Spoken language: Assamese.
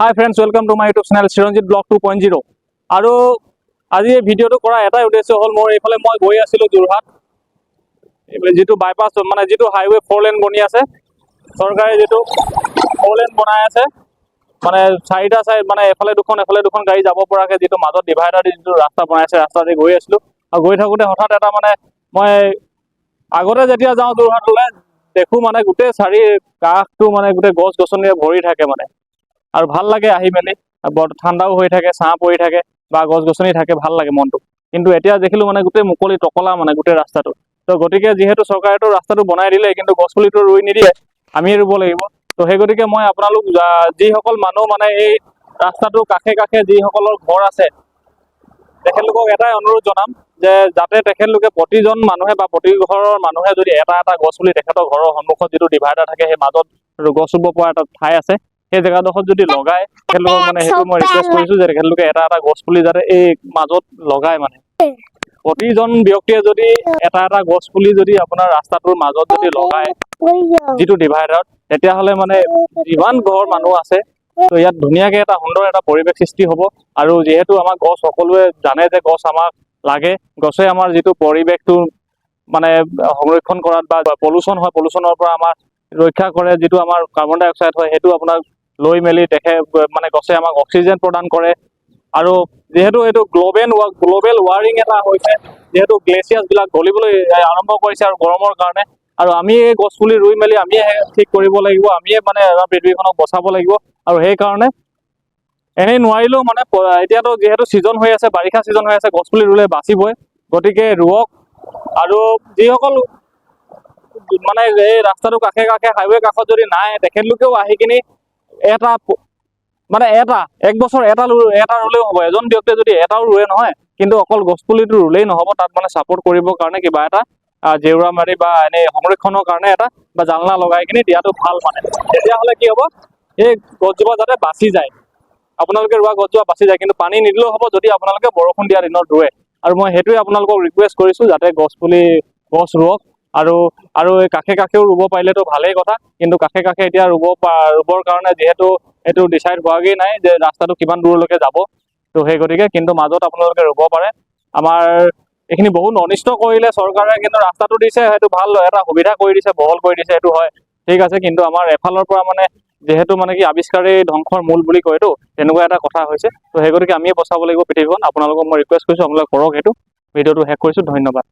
High friends, welcome to my YouTube channel Chiranjit blog 2.0। আৰু আজি এই ভিডিঅ'টো কৰা এটাই উদ্দেশ্য হ'ল, মোৰ এইফালে মই গৈ আছিলোঁ যোৰহাট, যিটো বাইপাছ মানে যিটো হাইৱে 4 লেন বনি আছে, চৰকাৰে যিটো 4 লেন বনাই আছে, মানে চাৰিটা চাইড মানে এফালে দুখন গাড়ী যাব পৰাকৈ যিটো মাজত ডিভাইডাৰ দি যিটো ৰাস্তা বনাইছে, ৰাস্তাতে গৈ আছিলোঁ। আৰু গৈ থাকোঁতে হঠাৎ এটা মানে মই আগতে যেতিয়া যাওঁ যোৰহাটলৈ দেখোঁ মানে গোটেই চাৰি কাষটো মানে গোটেই গছ গছনিৰে ভৰি থাকে মানে, আৰু ভাল লাগে আহি মেলি, বৰ ঠাণ্ডাও হৈ থাকে, ছাঁ পৰি থাকে বা গছ গছনি থাকে, ভাল লাগে মনটো। কিন্তু এতিয়া দেখিলোঁ মানে গোটেই মুকলি টকলা মানে গোটেই ৰাস্তাটো। তো গতিকে যিহেতু চৰকাৰেতো ৰাস্তাটো বনাই দিলে, কিন্তু গছ পুলিটো ৰুই নিদিয়ে, আমিয়ে ৰুব লাগিব। তো সেই গতিকে মই আপোনালোক যিসকল মানুহ মানে এই ৰাস্তাটোৰ কাষে কাষে যিসকলৰ ঘৰ আছে, তেখেতলোকক এটাই অনুৰোধ জনাম যে যাতে তেখেতলোকে প্ৰতিজন মানুহে বা প্ৰতি ঘৰৰ মানুহে যদি এটা এটা গছ পুলি তেখেতৰ ঘৰৰ সন্মুখত যিটো ডিভাইডাৰ থাকে, সেই মাজত গছ ৰুব পৰা এটা ঠাই আছে, সেই জেগাডোখৰত যদি লগায়, তেখেতলোকক মানে সেইটো মই ৰিকুৱেষ্ট কৰিছোঁ যে তেখেতলোকে এটা এটা গছ পুলি যাতে এই মাজত লগায়। মানে প্ৰতিজন ব্যক্তিয়ে যদি এটা এটা গছ পুলি যদি আপোনাৰ ৰাস্তাটোৰ মাজত যদি লগায় যিটো ডিভাইডাৰত, তেতিয়াহ'লে মানে যিমান ঘৰ মানুহ আছে, তো ইয়াত ধুনীয়াকৈ এটা সুন্দৰ এটা পৰিৱেশ সৃষ্টি হ'ব। আৰু যিহেতু আমাক গছ সকলোৱে জানে যে গছ আমাক লাগে, গছে আমাৰ যিটো পৰিৱেশটো মানে সংৰক্ষণ কৰাত বা পলিউশ্যন হয়, পলিউশ্যনৰ পৰা আমাৰ ৰক্ষা কৰে, যিটো আমাৰ কাৰ্বন ডাই অক্সাইড হয়, সেইটো আপোনাক লৈ মেলি মানে গছে আমাক অক্সিজেন প্ৰদান কৰে। আৰু যিহেতু এইটো গ্ল'বেল ৱাৰ্মিং এটা হৈছে, যিহেতু গ্লেচিয়াছবিলাক গলিবলৈ আৰম্ভ কৰিছে আৰু গৰমৰ কাৰণে, আৰু আমি এই গছ পুলি ৰুই মেলি আমিয়ে ঠিক কৰিব লাগিব, আমিয়ে মানে আমাৰ পৃথিৱীখনক বচাব লাগিব। আৰু সেইকাৰণে এনেই নোৱাৰিলেও মানে এতিয়াতো যিহেতু ছিজন হৈ আছে, বাৰিষা ছিজন হৈ আছে, গছ পুলি ৰুলে বাচিবই, গতিকে ৰুৱক। আৰু যিসকল মানে এই ৰাস্তাটো কাষে কাষে হাইৱে কাষত যদি নাই, তেখেতলোকেও আহি কিনি এক বছৰ এটা ৰুলেও হ'ব। এজন ব্যক্তিয়ে যদি এটাও ৰুৱে নহয়, কিন্তু অকল গছ পুলিটো ৰুলেই নহ'ব, তাত মানে ছাপোৰ্ট কৰিবৰ কাৰণে কিবা এটা জেওৰা মাৰি বা এনেই সংৰক্ষণৰ কাৰণে এটা বা জালনা লগাই কিনি দিয়াটো ভাল। মানে তেতিয়াহ'লে কি হ'ব, এই গছজোপা যাতে বাচি যায়, আপোনালোকে ৰোৱা গছজোপা বাচি যায়। কিন্তু পানী নিদিলেও হ'ব যদি আপোনালোকে বৰষুণ দিয়া দিনত ৰুৱে। আৰু মই সেইটোৱে আপোনালোকক ৰিকুৱেষ্ট কৰিছোঁ, যাতে গছ ৰুৱক। আৰু এই কাষে কাষেও ৰুব পাৰিলেতো ভালেই কথা, কিন্তু কাষে কাষে এতিয়া ৰুবৰ কাৰণে যিহেতু এইটো ডিচাইড হোৱাগৈ নাই যে ৰাস্তাটো কিমান দূৰলৈকে যাব, তো সেই গতিকে কিন্তু মাজত আপোনালোকে ৰুব পাৰে। আমাৰ এইখিনি বহুত অনিষ্ট কৰিলে চৰকাৰে, কিন্তু ৰাস্তাটো দিছে, সেইটো ভাল এটা সুবিধা কৰি দিছে, বহল কৰি দিছে, সেইটো হয়, ঠিক আছে। কিন্তু আমাৰ এফালৰ পৰা মানে যিহেতু মানে কি আৱিষ্কাৰেই ধ্বংসৰ মূল বুলি কয়তো, তেনেকুৱা এটা কথা হৈছে। তো সেই গতিকে আমিয়ে বচাব লাগিব পৃথিৱীখন। আপোনালোকক মই ৰিকুৱেষ্ট কৰিছোঁ, আপোনালোকে কৰক। সেইটো ভিডিঅ'টো শেষ কৰিছোঁ, ধন্যবাদ।